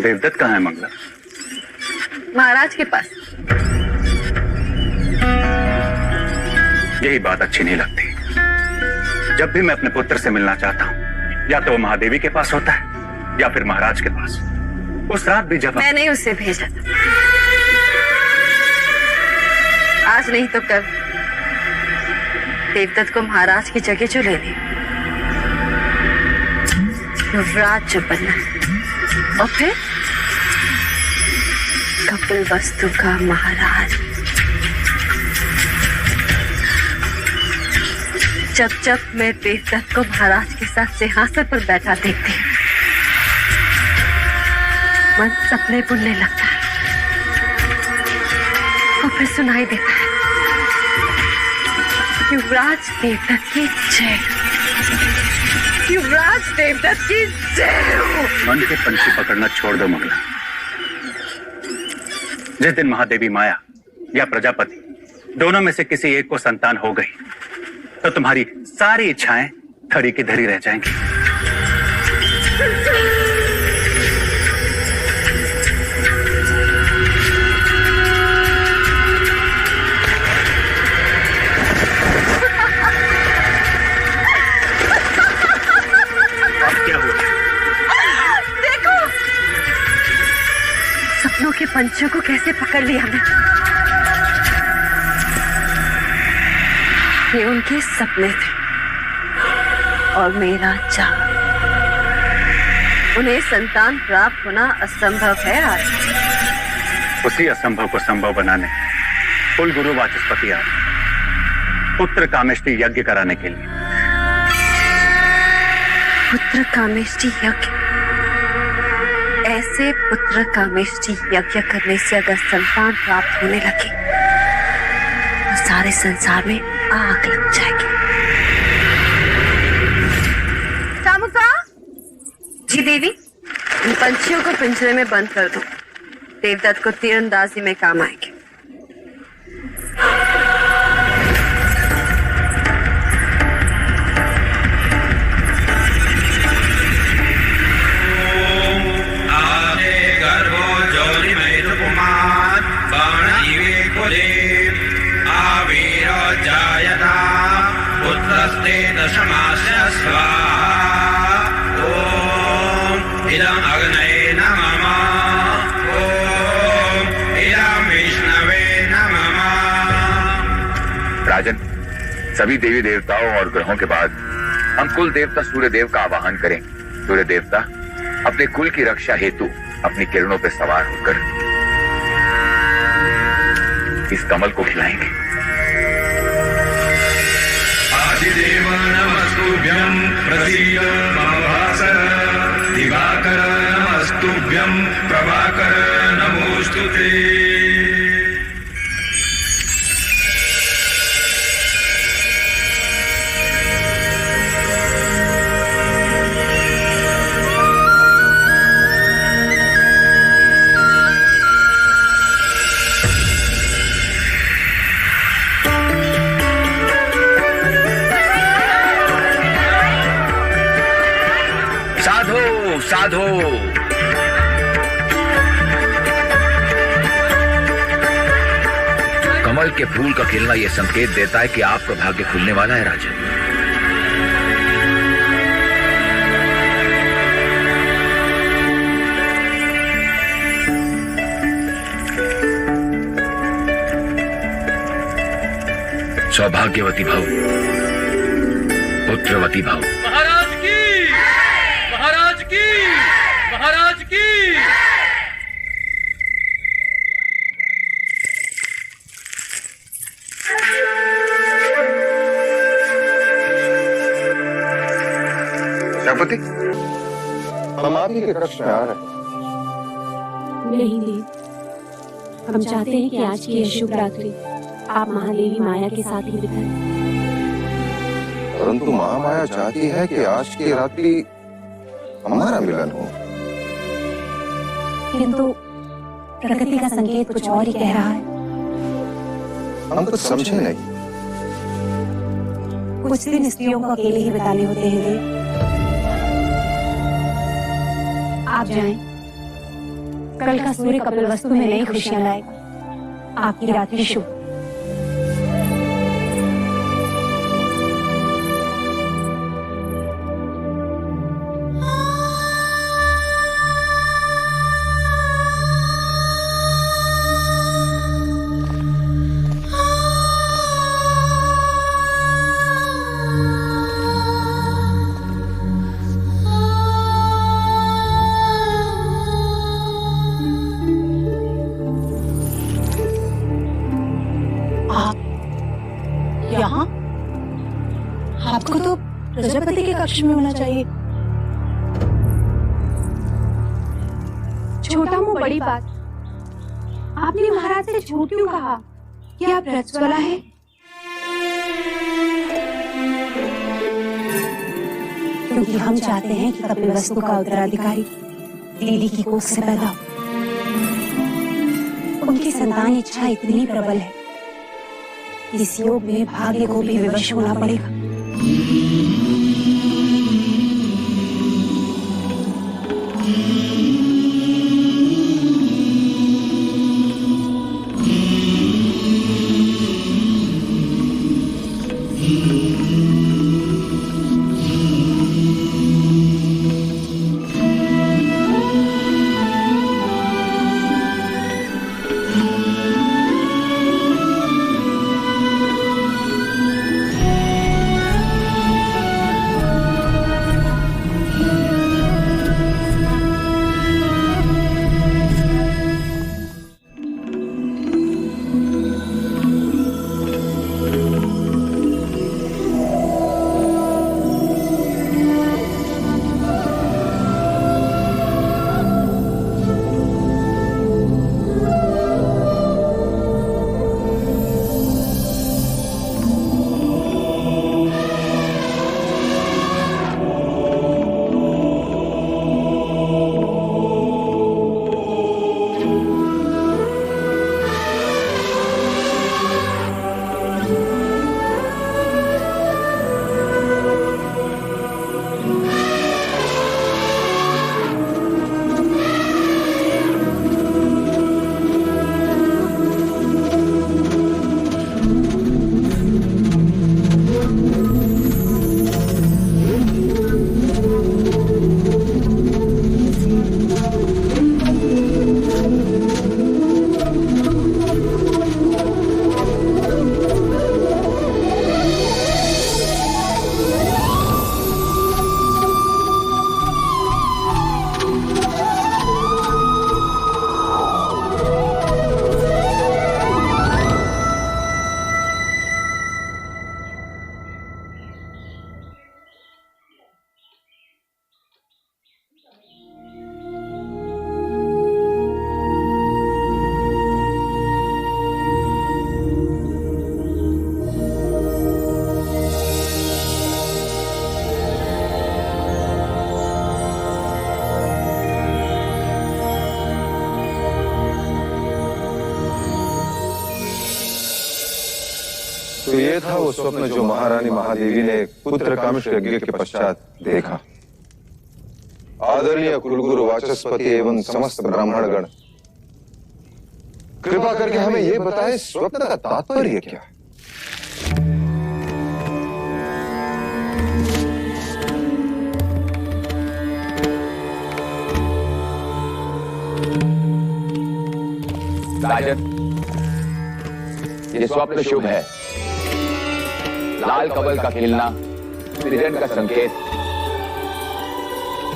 देवदत्त कहाँ है मंगला? महाराज के पास। यही बात अच्छी नहीं लगती। जब भी मैं अपने पुत्र से मिलना चाहता हूँ, या तो वो महादेवी के पास होता है या फिर महाराज के पास। उस रात भी जब मैंने उसे भेजा था, आज नहीं तो कल देवदत्त को महाराज की जगह जो लेनी, युवराज जो बनना है, और फिर कपिलवस्तु का महाराज। जब जब मैं देवदत्त को महाराज के साथ सिंहासन पर बैठा देखती हूँ, मन सपने बुनने लगता है और फिर सुनाई देता है, युवराज देवदत्त की जय, युवराज देवदत्त की जय। मन के पंछी पकड़ना छोड़ दो मंगला। जिस दिन महादेवी माया या प्रजापति दोनों में से किसी एक को संतान हो गई, तो तुम्हारी सारी इच्छाएं धरी की धरी रह जाएंगी। अब क्या हुआ? देखो, सपनों के पंछियों को कैसे पकड़ लिया हमने। ये उनके सपने थे और मेरा चाह। उन्हें संतान प्राप्त होना असंभव है आज। उसी असंभव को संभव बनाने कुल गुरु वाचस्पति आए पुत्र कामेष्टि यज्ञ कराने के लिए। पुत्र कामेष्टि यज्ञ? ऐसे पुत्र कामेष्टि यज्ञ करने से अगर संतान प्राप्त होने लगे तो सारे संसार में आग लग जाएगी। चामुसा! जी देवी, इन पंछियों को पिंजरे में बंद कर दो। देवदत्त को तीरंदाजी में काम आएंगे। राजन, सभी देवी देवताओं और ग्रहों के बाद हम कुल देवता सूर्य देव का आवाहन करें। सूर्य देवता अपने कुल की रक्षा हेतु अपनी किरणों पर सवार होकर इस कमल को खिलाएंगे। आदिदेव नमस्तुभ्यं प्रसीद मम भास्कर, दिवाकर नमस्तुभ्यं प्रभाकर नमोस्तुते। साधो कमल के फूल का खिलना यह संकेत देता है कि आपका भाग्य खुलने वाला है राजन। सौभाग्यवती भव, पुत्रवती भव। महाराज की, महाराज की, महाराज की। सेनापति, हम आप ही के कक्ष में आ रहे हैं। नहीं देव, हम चाहते हैं कि आज की यह शुभ रात्रि आप महादेवी माया के साथ ही बिताएं। परंतु महामाया चाहती है कि आज की रात्रि हमारा मिलन हो। किंतु प्रकृति का संकेत कुछ और ही कह रहा है। हम कुछ समझे नहीं। कुछ दिन स्त्रियों को अकेले ही बिताने होते हैं देव। आप जाएं, कल का सूर्य कपिल वस्तु में नई खुशियां लाएगा। आपकी रात्रि शुभ। यहाँ आपको तो प्रजापति के कक्ष में होना चाहिए। छोटा मुंह बड़ी बात। आपने महाराज से झूठ क्यों कहा कि आप रजस्वला हैं? क्योंकि हम चाहते हैं कि कपिल वस्तु का उत्तराधिकारी दीदी की कोख से पैदा हो। उनकी संतान इच्छा इतनी प्रबल है, इस योग में भाग्य को भी विवश होना पड़ेगा। तो ये था वो स्वप्न जो महारानी महादेवी ने पुत्र कामेश यज्ञ के पश्चात देखा। आदरणीय कुलगुरु वाचस्पति एवं समस्त ब्राह्मणगण, कृपा करके हमें ये बताएं स्वप्न का तात्पर्य क्या है? राजन, ये स्वप्न शुभ है। लाल कमल का खिलना सृजन का संकेत,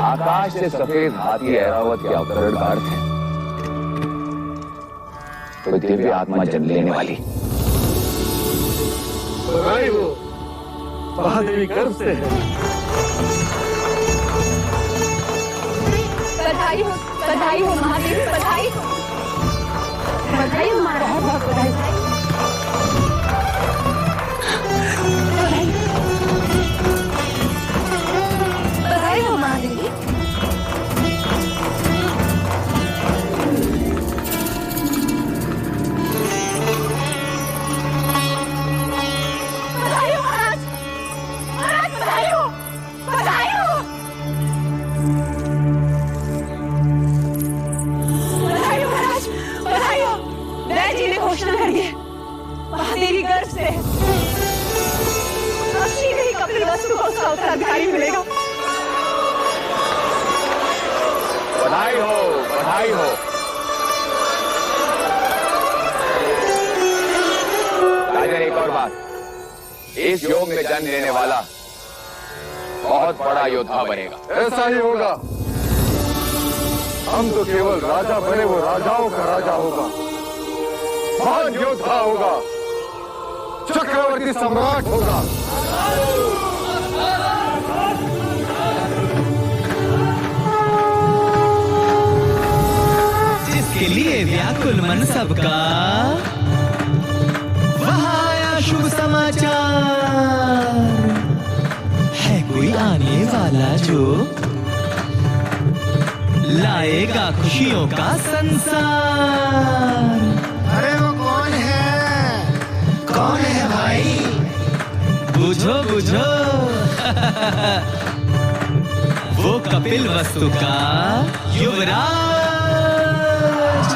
आकाश से सफेद हाथी ऐरावत के अवतरण का अर्थ है। तो दिव्य आत्मा जन्म लेने वाली। बधाई हो, महादेवी गर्भ से है। बधाई हो महादेवी, बधाई हो महाराज, बहुत बधाई। बधाई हो महादेवी। बधाई हो महाराज, बधाई हो, बधाई हो। इस योग में जन्म लेने वाला बहुत बड़ा योद्धा बनेगा। ऐसा ही होगा। हम तो केवल राजा बने, वो राजाओं का राजा होगा, महान योद्धा होगा, चक्रवर्ती सम्राट होगा। जिसके लिए व्याकुल मन सबका, वहाँ आया शुभ समाचार। है कोई आने वाला जो लाएगा खुशियों का संसार। अरे वो कौन है? कौन है भाई? बुझो बुझो। वो कपिल वस्तु का युवराज।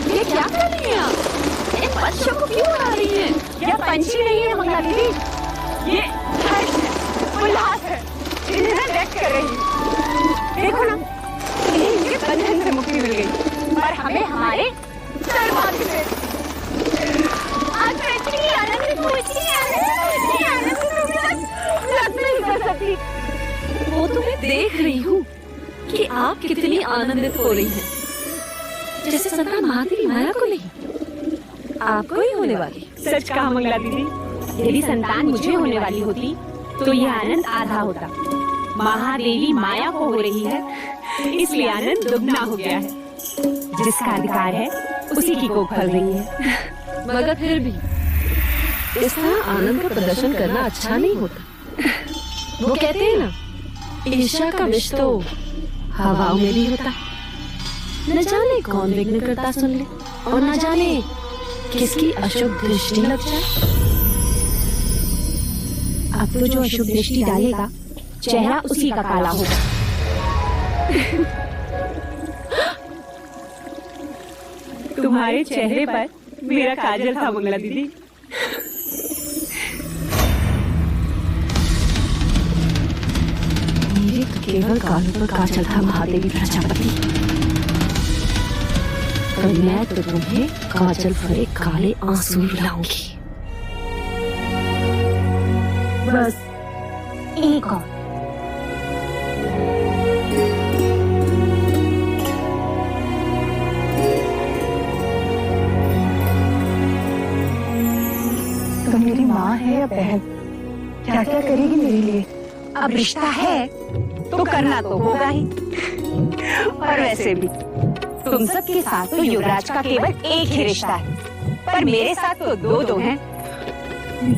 ये क्या कर रही हैं आप? इन पंछियों को क्यों उड़ा रही हैं? यह पंछी नहीं है मंगला दीदी, ये हर्ष है, उल्लास है। इन्हें मैं व्यक्त कर रही हूँ। देखो ना, इन्हें इनके बंधन से मुक्ति मिल गई और हमें हमारे दरबार से। आज मैं इतनी आनंदित हूँ, इतनी आनंदित हूँ कि लग नहीं कर सकती। वो तो मैं देख रही हूँ कि आप कितनी आनंदित हो रही हैं, जैसे संतान महादेवी माया को नहीं, आपको ही होने वाली। सच कहा मंगला दीदी, यदि संतान मुझे होने वाली होती तो यह आनंद आधा होता। महादेवी माया को हो रही है, इसलिए आनंद दुगना हो गया है। जिसका अधिकार है उसी की कोख फल रही है। मगर फिर भी इस तरह आनंद का प्रदर्शन करना अच्छा नहीं होता। वो कहते हैं ना, ईर्ष्या का विष तो हवाओं में भी होता है। न जाने कौन विघ्न करता सुन ले, और न जाने किसकी अशुभ दृष्टि लग जाए। अब तो जो अशुभ दृष्टि डालेगा, चेहरा उसी का काला होगा। तुम्हारे चेहरे पर मेरा काजल था मंगला दीदी। मेरे तो केवल कालों पर काजल था महादेवी प्रजापति। कल मैं तो तुम्हें काजल भरे काले आंसू रुलाऊंगी। बस एक और। तुम मेरी माँ है या बहन? क्या क्या करेगी मेरे लिए? अब रिश्ता है तो करना तो होगा ही। और वैसे भी तुम सबके साथ तो युवराज का केवल एक ही रिश्ता है, पर मेरे साथ तो दो हैं।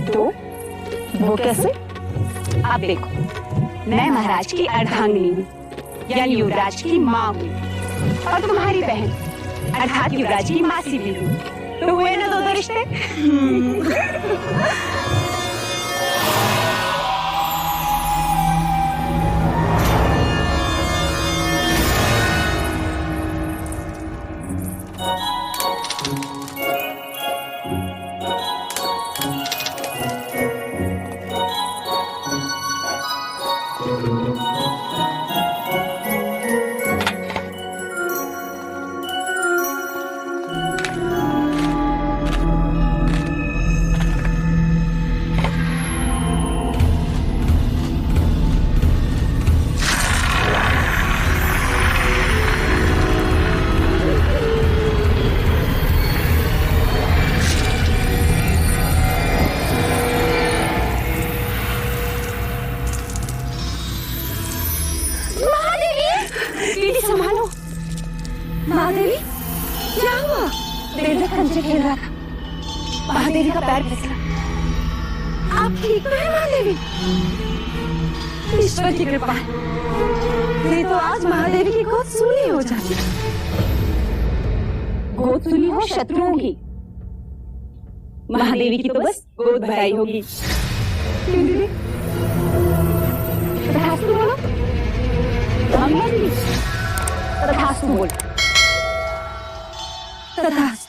दो? वो कैसे? अब देखो, मैं महाराज की अर्धांगिनी हूँ, यानी युवराज की माँ हूँ, और तुम्हारी बहन अर्थात युवराज की मासी भी हूँ। तो हुए ना दो रिश्ते। दीदी संभालो। महादेवी, क्या हुआ? देवदत्त कंचे खेल रहा था, महादेवी का पैर फिसला। आप ठीक तो है महादेवी? ईश्वर की कृपा है, नहीं तो आज महादेवी की गोद सूनी हो जाती। गोद सूनी हो शत्रुओं की, महादेवी की तो बस गोद भराई होगी। दीदी तथास्तु बोलो। मंगला दीदी तथास्तु बोलो। तथास्तु।